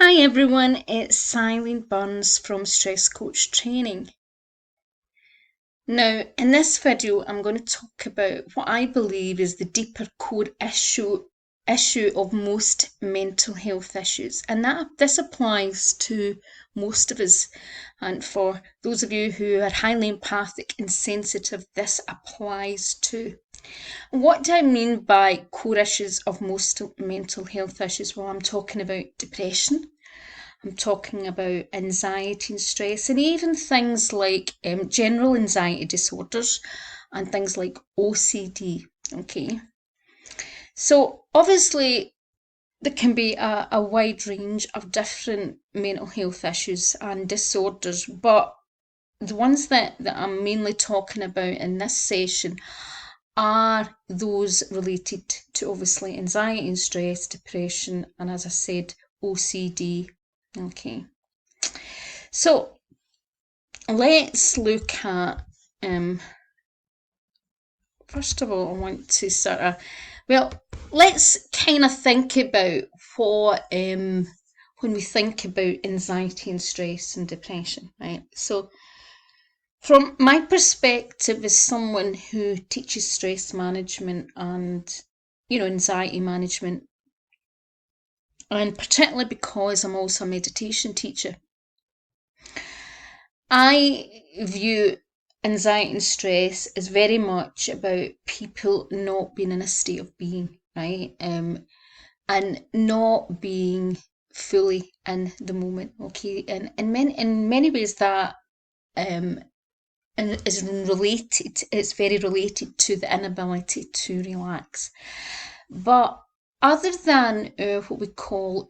Hi everyone, it's Silene Burns from Stress Coach Training. Now, in this video, I'm going to talk about what I believe is the deeper core issue of most mental health issues, and this applies to most of us. And for those of you who are highly empathic and sensitive, this applies too. What do I mean by core issues of most mental health issues? Well, I'm talking about depression. I'm talking about anxiety and stress, and even things like general anxiety disorders and things like OCD. Okay, so obviously there can be a wide range of different mental health issues and disorders, but the ones that I'm mainly talking about in this session are those related to obviously anxiety and stress, depression, and as I said, OCD. Okay. So let's look at, first of all, I want to let's kind of think about what, when we think about anxiety and stress and depression, right? So, from my perspective as someone who teaches stress management and, anxiety management, and particularly because I'm also a meditation teacher, I view anxiety and stress is very much about people not being in a state of being, right? And not being fully in the moment. Okay, and in many ways that um and is related. It's very related to the inability to relax. But other than what we call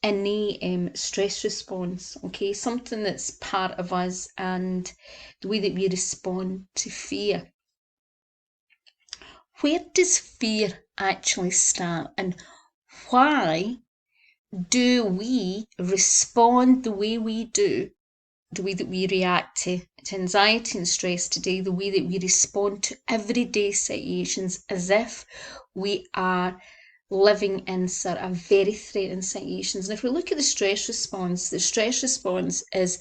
innate stress response, okay, something that's part of us and the way that we respond to fear. Where does fear actually start, and why do we respond the way we do, the way that we react to anxiety and stress today, the way that we respond to everyday situations as if we are living in sort of very threatening situations? And if we look at the stress response is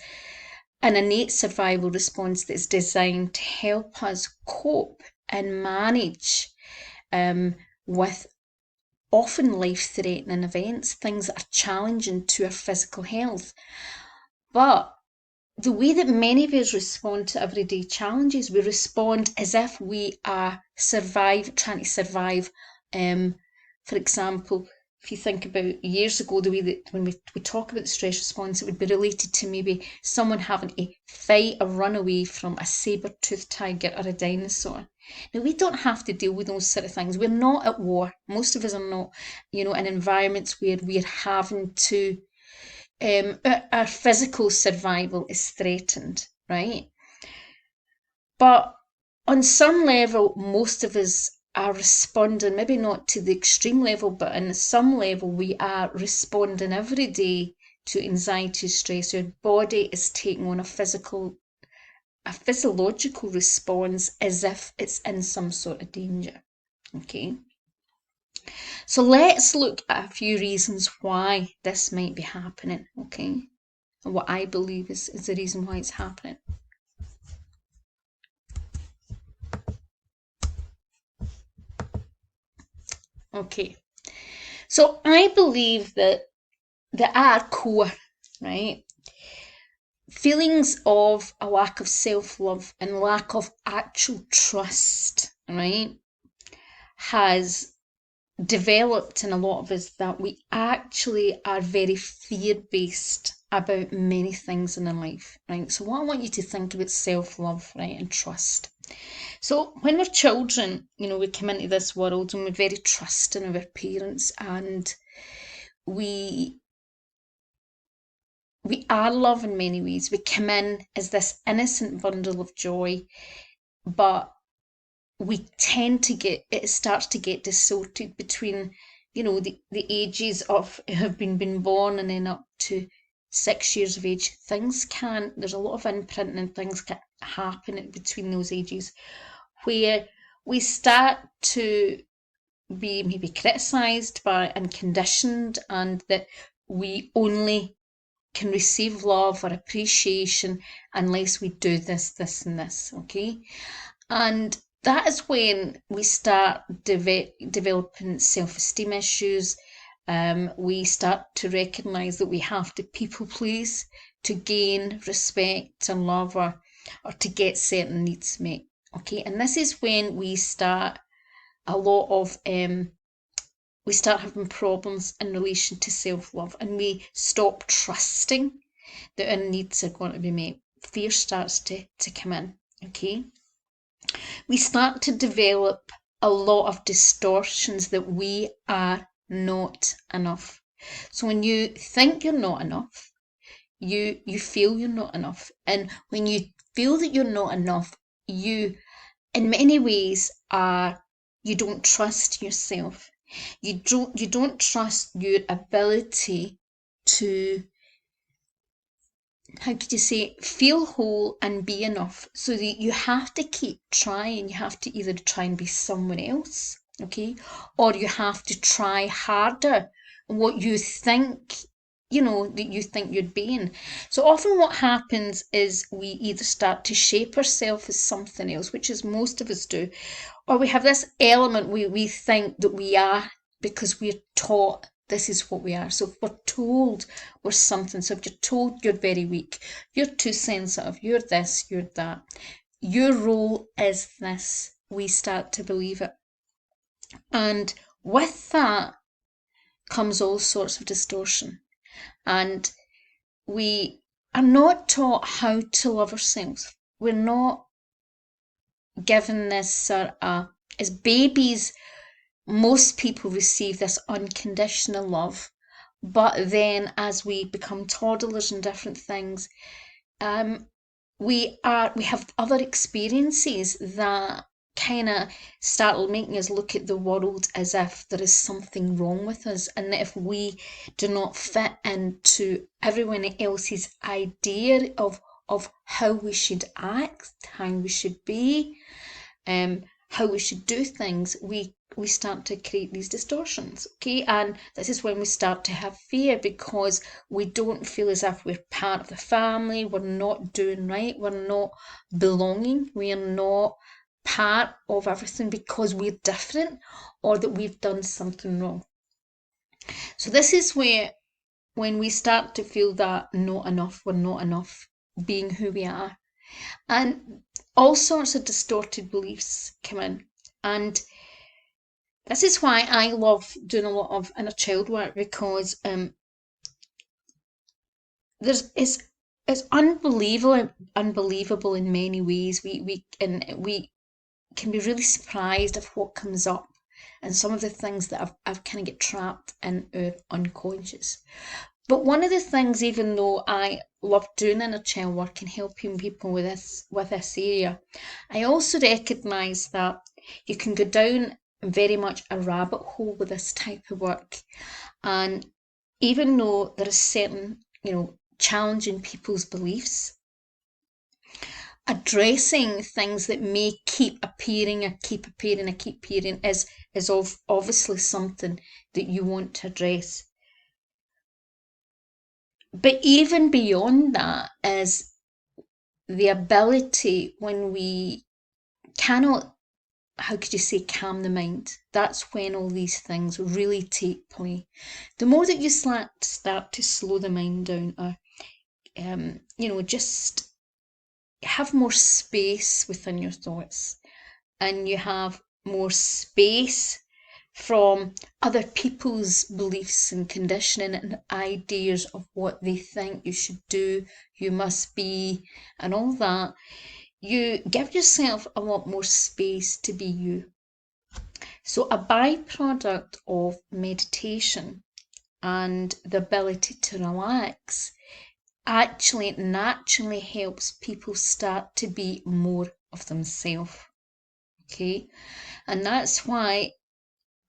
an innate survival response that's designed to help us cope and manage with often life-threatening events, things that are challenging to our physical health. But the way that many of us respond to everyday challenges, we respond as if we are trying to survive. For example, if you think about years ago, the way that when we talk about the stress response, it would be related to maybe someone having to fight or run away from a saber-toothed tiger or a dinosaur. Now, we don't have to deal with those sort of things. We're not at war. Most of us are not, in environments where we're having to our physical survival is threatened, right? But on some level, most of us are responding, maybe not to the extreme level, but on some level, we are responding every day to anxiety, stress. Our body is taking on a physiological response as if it's in some sort of danger. Okay. So let's look at a few reasons why this might be happening, okay? And what I believe is the reason why it's happening. Okay, so I believe that at our core, right, feelings of a lack of self-love and lack of actual trust, right, has developed in a lot of us that we actually are very fear-based about many things in our life, right? So what I want you to think about self-love, right, and trust. So when we're children, we come into this world and we're very trusting of our parents, and we are love in many ways. We come in as this innocent bundle of joy, but we tend to it starts to get distorted between, the ages of have been born and then up to 6 years of age. There's a lot of imprinting and things can happen between those ages where we start to be maybe criticised by and conditioned, and that we only can receive love or appreciation unless we do this, this, and this, okay? And that is when we start developing self-esteem issues. We start to recognise that we have to people please to gain respect and love, or to get certain needs met. Okay, and this is when we start we start having problems in relation to self-love, and we stop trusting that our needs are going to be met. Fear starts to come in. Okay, we start to develop a lot of distortions that we are not enough. So when you think you're not enough, you feel you're not enough. And when you feel that you're not enough, you, in many ways, you don't trust yourself. You don't trust your ability to, how could you say, feel whole and be enough. So that you have to keep trying. You have to either try and be someone else, okay, or you have to try harder what you think, that you think you're being. So often what happens is we either start to shape ourselves as something else, which is most of us do, or we have this element we think that we are because we're taught this is what we are. So if we're told we're something, so if you're told you're very weak, you're too sensitive, you're this, you're that, your role is this, we start to believe it. And with that comes all sorts of distortion. And we are not taught how to love ourselves. We're not given this sort of, as babies, most people receive this unconditional love, but then as we become toddlers and different things, we have other experiences that kind of start making us look at the world as if there is something wrong with us, and that if we do not fit into everyone else's idea of how we should act, how we should be, how we should do things, we start to create these distortions, okay? And this is when we start to have fear, because we don't feel as if we're part of the family, we're not doing right, we're not belonging, we are not part of everything because we're different, or that we've done something wrong. So this is where, when we start to feel that not enough, we're not enough, being who we are, and all sorts of distorted beliefs come in. And this is why I love doing a lot of inner child work, because it's unbelievable in many ways. We can be really surprised of what comes up, and some of the things that I've kind of get trapped in our unconscious. But one of the things, even though I love doing inner child work and helping people with this area, I also recognise that you can go down very much a rabbit hole with this type of work. And even though there is certain, challenging people's beliefs, addressing things that may keep appearing is obviously something that you want to address. But even beyond that is the ability, when we cannot, how could you say, calm the mind. That's when all these things really take play. The more that you start to slow the mind down, or just have more space within your thoughts, and you have more space from other people's beliefs and conditioning and ideas of what they think you should do, you must be, and all that, you give yourself a lot more space to be you. So a byproduct of meditation and the ability to relax actually naturally helps people start to be more of themselves. Okay, and that's why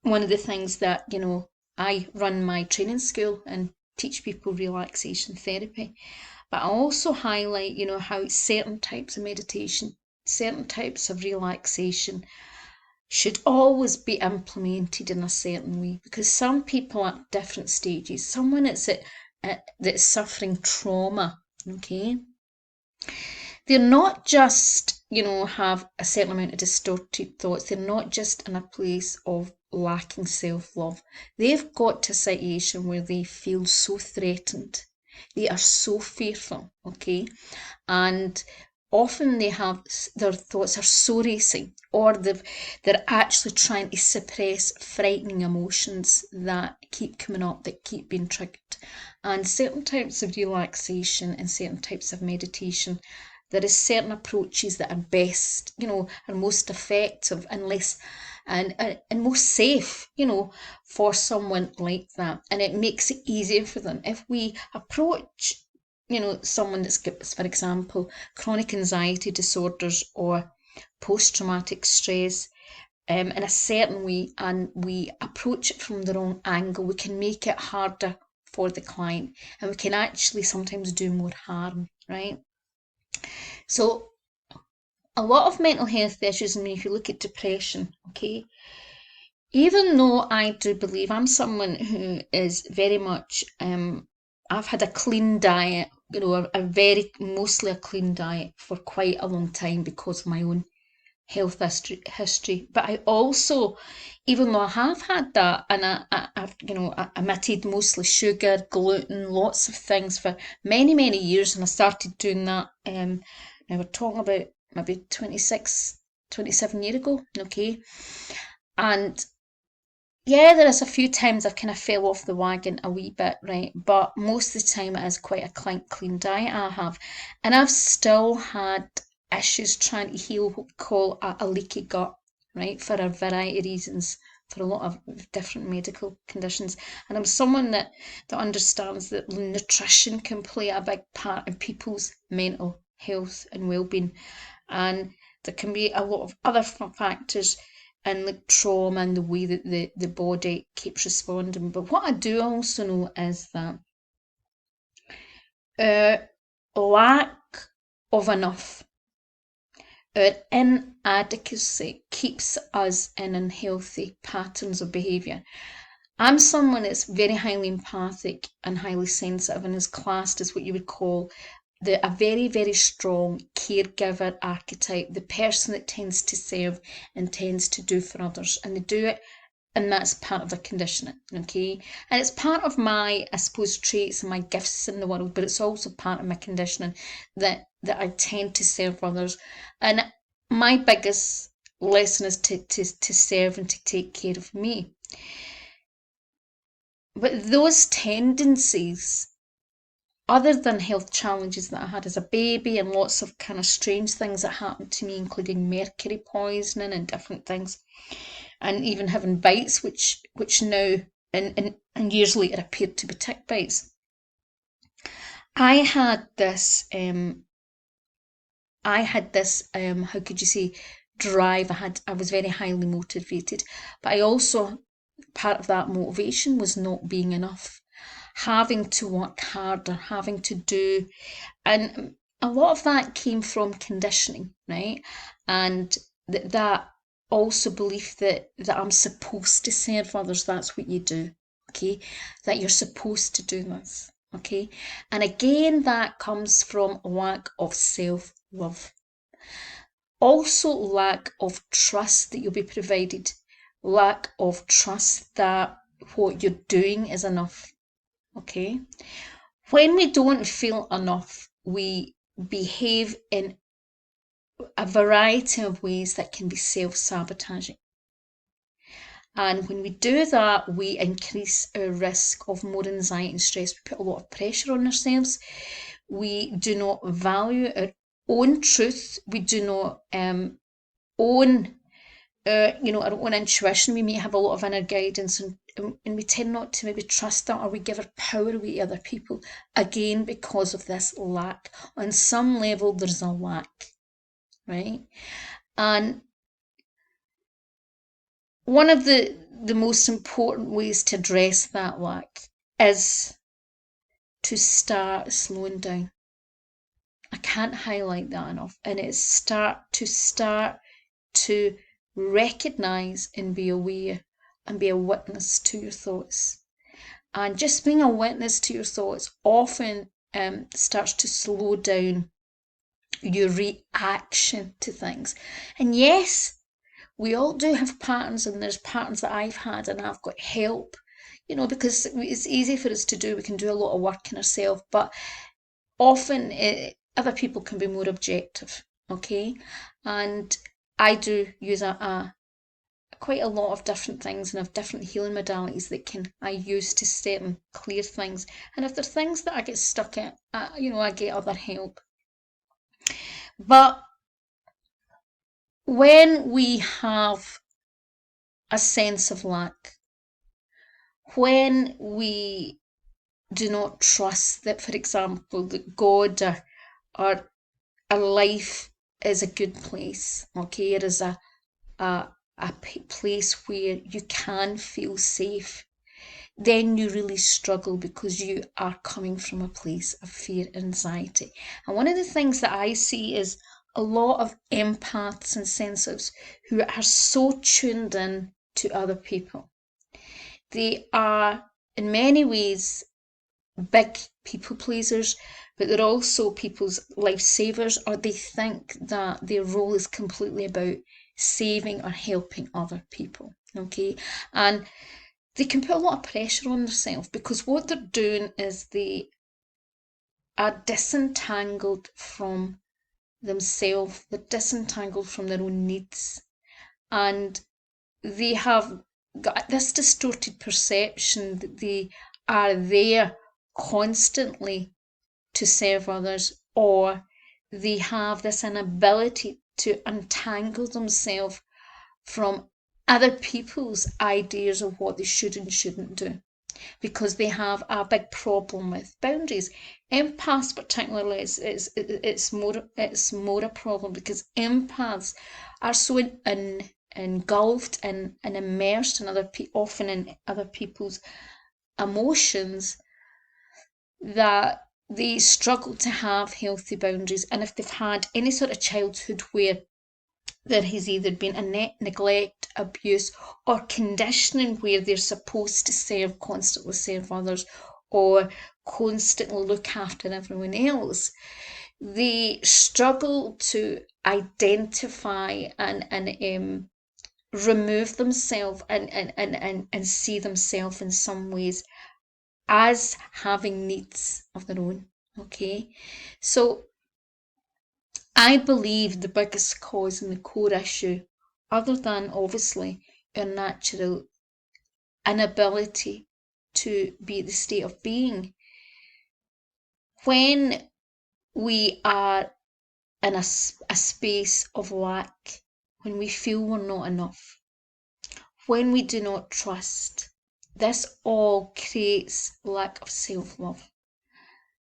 one of the things that, I run my training school and teach people relaxation therapy, but I also highlight, how certain types of meditation, certain types of relaxation should always be implemented in a certain way, because some people at different stages, someone that's suffering trauma, okay, they're not just, have a certain amount of distorted thoughts. They're not just in a place of lacking self-love. They've got to a situation where they feel so threatened. They are so fearful, okay? And often their thoughts are so racing, or they're actually trying to suppress frightening emotions that keep coming up, that keep being triggered. And certain types of relaxation and certain types of meditation, there is certain approaches that are best, are most effective and less and most safe, for someone like that. And it makes it easier for them. If we approach, someone that's got, for example, chronic anxiety disorders or post-traumatic stress, in a certain way, and we approach it from the wrong angle, we can make it harder for the client, and we can actually sometimes do more harm, right? So a lot of mental health issues, if you look at depression, okay, even though I do believe I'm someone who is very much, I've had a clean diet, mostly a clean diet for quite a long time because of my own health history. But I also, even though I have had that, and I've, I omitted mostly sugar, gluten, lots of things for many, many years, and I started doing that, now we're talking about maybe 26, 27 years ago, okay? And yeah, there is a few times I've kind of fell off the wagon a wee bit, right? But most of the time it is quite a clean diet I have. And I've still had issues trying to heal what we call a leaky gut, right? For a variety of reasons, for a lot of different medical conditions. And I'm someone that understands that nutrition can play a big part in people's mental health and well-being. And there can be a lot of other factors and like trauma and the way that the body keeps responding. But what I do also know is that our lack of enough, our inadequacy keeps us in unhealthy patterns of behaviour. I'm someone that's very highly empathic and highly sensitive and is classed as what you would call a very, very strong caregiver archetype, the person that tends to serve and tends to do for others. And they do it, and that's part of their conditioning, okay? And it's part of my, I suppose, traits and my gifts in the world, but it's also part of my conditioning that I tend to serve others. And my biggest lesson is to serve and to take care of me. But those tendencies, other than health challenges that I had as a baby and lots of kind of strange things that happened to me, including mercury poisoning and different things, and even having bites, which now and years later appeared to be tick bites. I had this how could you say, drive. I was very highly motivated, but I also, part of that motivation was not being enough, having to work harder, having to do, and a lot of that came from conditioning, right? And that also belief that I'm supposed to serve others. That's what you do, okay? That you're supposed to do this, okay? And again, that comes from lack of self-love. Also, lack of trust that you'll be provided, lack of trust that what you're doing is enough, okay? When we don't feel enough, we behave in a variety of ways that can be self-sabotaging. And when we do that, we increase our risk of more anxiety and stress. We put a lot of pressure on ourselves. We do not value our own truth. We do not own our own intuition. We may have a lot of inner guidance, and we tend not to maybe trust that, or we give our power away to other people, again because of this lack. On some level there's a lack, right? And one of the most important ways to address that lack is to start slowing down. I can't highlight that enough. And it's start to recognise and be aware and be a witness to your thoughts. And just being a witness to your thoughts often starts to slow down your reaction to things. And yes, we all do have patterns, and there's patterns that I've had and I've got help, because it's easy for us to do. We can do a lot of work in ourselves, but often other people can be more objective, okay? And I do use quite a lot of different things, and have different healing modalities that I use to set and clear things. And if there are things that I get stuck at, I get other help. But when we have a sense of lack, when we do not trust that, for example, that God or our life is a good place, okay, it is a place where you can feel safe, then you really struggle because you are coming from a place of fear and anxiety. And one of the things that I see is a lot of empaths and sensitives who are so tuned in to other people. They are, in many ways, big people pleasers, but they're also people's lifesavers, or they think that their role is completely about saving or helping other people, okay? And they can put a lot of pressure on themselves, because what they're doing is they are disentangled from themselves, they're disentangled from their own needs, and they have got this distorted perception that they are there constantly to serve others, or they have this inability to untangle themselves from other people's ideas of what they should and shouldn't do, because they have a big problem with boundaries. Empaths particularly, it's more a problem, because empaths are so engulfed and immersed in often in other people's emotions, that they struggle to have healthy boundaries. And if they've had any sort of childhood where there has either been a neglect, abuse, or conditioning where they're supposed to constantly serve others, or constantly look after everyone else, they struggle to identify and remove themselves and see themselves in some ways as having needs of their own, okay? So I believe the biggest cause and the core issue, other than obviously our natural inability to be the state of being, when we are in a space of lack, when we feel we're not enough, when we do not trust, this all creates lack of self-love.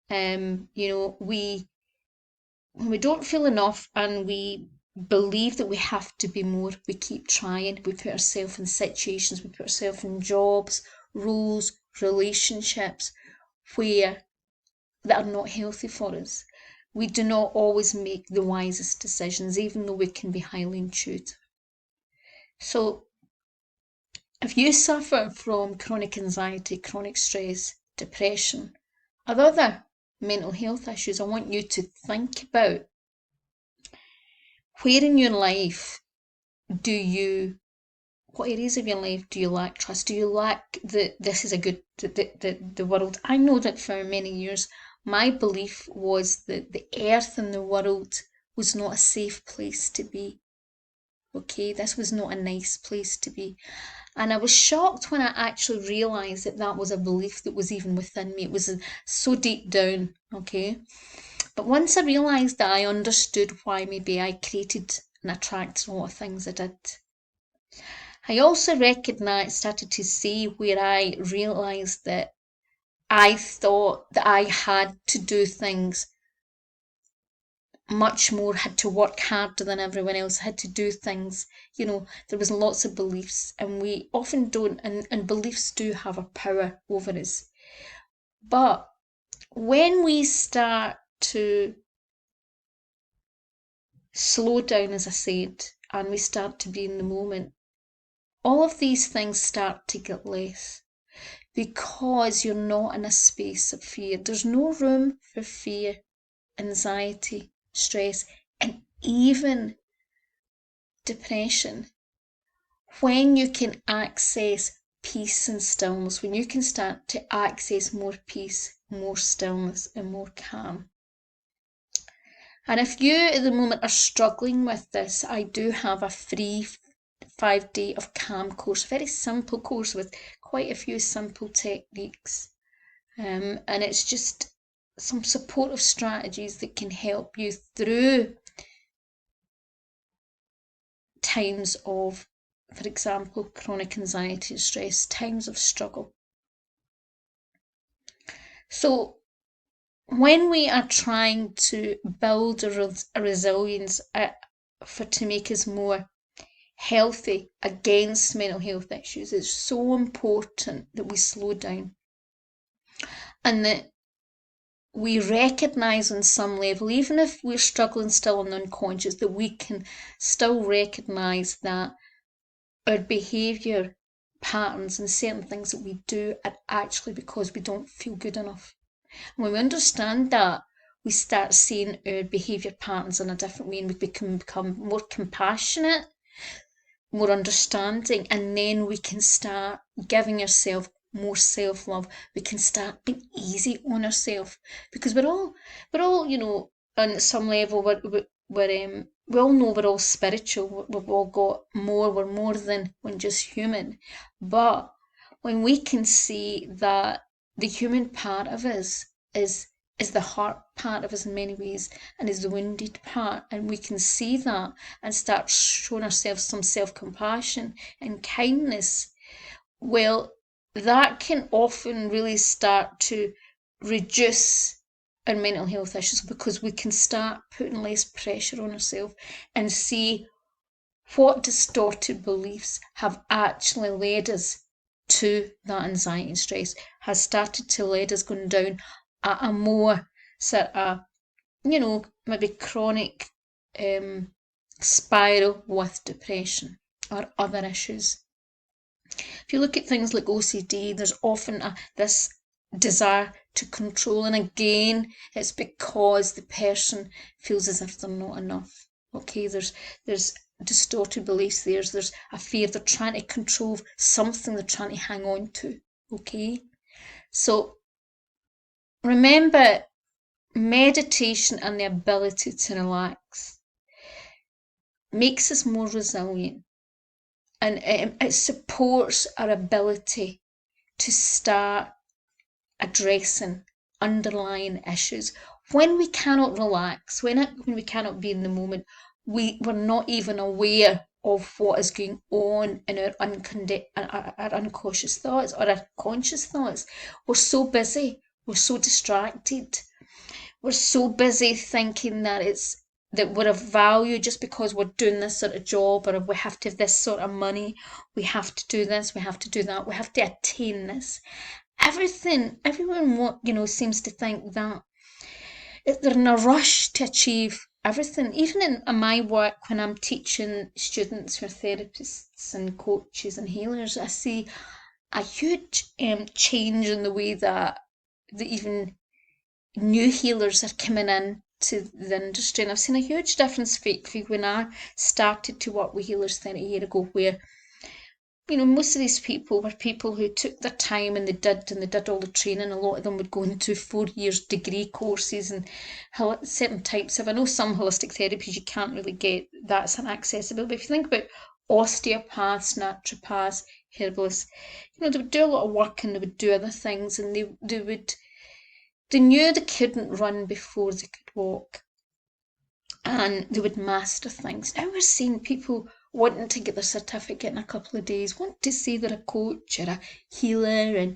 When we don't feel enough and we believe that we have to be more, we keep trying, we put ourselves in situations, we put ourselves in jobs, roles, relationships that are not healthy for us. We do not always make the wisest decisions, even though we can be highly intuitive. So if you suffer from chronic anxiety, chronic stress, depression, or other mental health issues, I want you to think about where in your life what areas of your life do you lack trust? Do you lack that this is the world? I know that for many years, my belief was that the earth and the world was not a safe place to be. Okay, this was not a nice place to be. And I was shocked when I actually realised that that was a belief that was even within me. It was so deep down, okay? But once I realised that, I understood why maybe I created and attracted a lot of things I did. I also started to see where I realised that I thought that I had to do things much more, had to work harder than everyone else, had to do things, there was lots of beliefs, and we often don't, and beliefs do have a power over us. But when we start to slow down, as I said, and we start to be in the moment, all of these things start to get less because you're not in a space of fear. There's no room for fear, anxiety, stress, and even depression. When you can access peace and stillness, when you can start to access more peace, more stillness, and more calm. And if you at the moment are struggling with this, I do have a free 5-day of calm course, very simple course with quite a few simple techniques. And it's just some supportive strategies that can help you through times of, for example, chronic anxiety and stress, times of struggle. So when we are trying to build a resilience to make us more healthy against mental health issues, it's so important that we slow down and that we recognise on some level, even if we're struggling still on the unconscious, that we can still recognise that our behaviour patterns and certain things that we do are actually because we don't feel good enough. And when we understand that, we start seeing our behaviour patterns in a different way, and we can become more compassionate, more understanding, and then we can start giving ourselves more self-love. We can start being easy on ourselves, because we're all, on some level, we all know we're all spiritual. We've all got more. We're more than just human. But when we can see that the human part of us is the heart part of us in many ways, and is the wounded part, and we can see that and start showing ourselves some self-compassion and kindness, well, that can often really start to reduce our mental health issues, because we can start putting less pressure on ourselves and see what distorted beliefs have actually led us to that anxiety and stress, has started to lead us going down a more sort of, maybe chronic spiral with depression or other issues. If you look at things like OCD, there's often this desire to control, and again, it's because the person feels as if they're not enough. Okay, there's distorted beliefs there. There's a fear. They're trying to control something. They're trying to hang on to. Okay, so remember, meditation and the ability to relax makes us more resilient, and it supports our ability to start addressing underlying issues. When we cannot relax, when we cannot be in the moment, we're not even aware of what is going on in our unconscious thoughts or our conscious thoughts. We're so busy, we're so distracted, we're so busy thinking that we're of value just because we're doing this sort of job, or we have to have this sort of money, we have to do this, we have to do that, we have to attain this. Everyone seems to think that they're in a rush to achieve everything. Even in my work, when I'm teaching students who are therapists and coaches and healers, I see a huge change in the way that even new healers are coming in to the industry. And I've seen a huge difference when I started to work with healers 30 years ago, where most of these people were people who took their time and they did all the training. A lot of them would go into 4 years degree courses and certain types of, I know some holistic therapies you can't really get that accessible, but if you think about osteopaths, naturopaths, herbalists, they would do a lot of work and they would do other things, and they knew they couldn't run before they could walk, and they would master things. Now we're seeing people wanting to get their certificate in a couple of days, want to say they're a coach or a healer,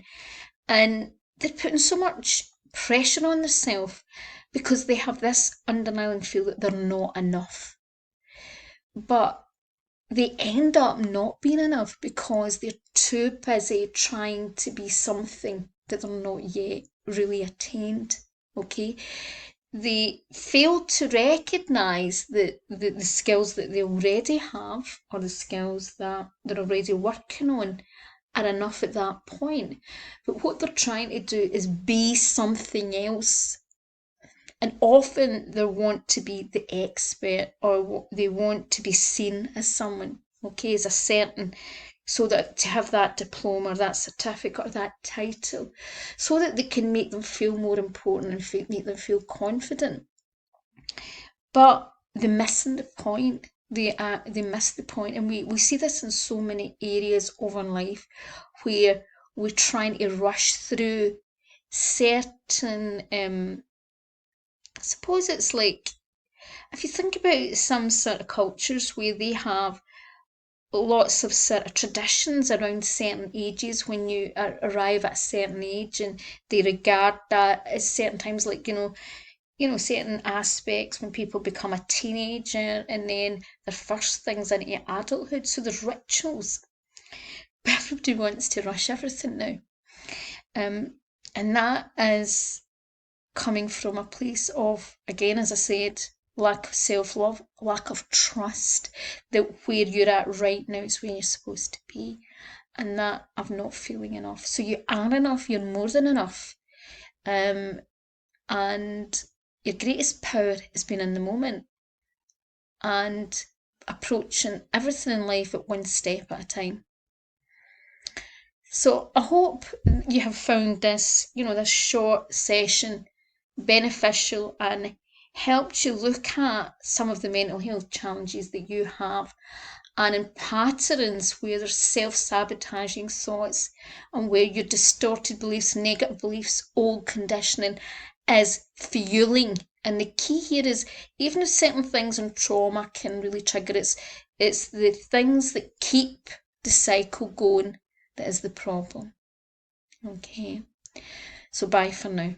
and they're putting so much pressure on themselves because they have this underlying feel that they're not enough. But they end up not being enough because they're too busy trying to be something that they're not yet really attained. Okay, they fail to recognise that the skills that they already have, or the skills that they're already working on, are enough at that point. But what they're trying to do is be something else. And often they want to be the expert, or they want to be seen as someone, okay, as a certain, so that to have that diploma or that certificate or that title, so that they can make them feel more important and make them feel confident. But they're missing the point. They miss the point, and we see this in so many areas of our life where we're trying to rush through certain I suppose it's like, if you think about some sort of cultures where they have lots of sort of traditions around certain ages, when you arrive at a certain age, and they regard that as certain times, like, certain aspects when people become a teenager and then their first things into adulthood. So there's rituals. But everybody wants to rush everything now. And that is coming from a place of, again, as I said, lack of self-love, lack of trust that where you're at right now is where you're supposed to be, and that of not feeling enough. So you are enough, you're more than enough. And your greatest power has been in the moment and approaching everything in life at one step at a time. So I hope you have found this short session beneficial and helped you look at some of the mental health challenges that you have, and in patterns where there's self-sabotaging thoughts and where your distorted beliefs, negative beliefs, old conditioning is fueling. And the key here is, even if certain things and trauma can really trigger it, it's the things that keep the cycle going that is the problem. Okay, so bye for now.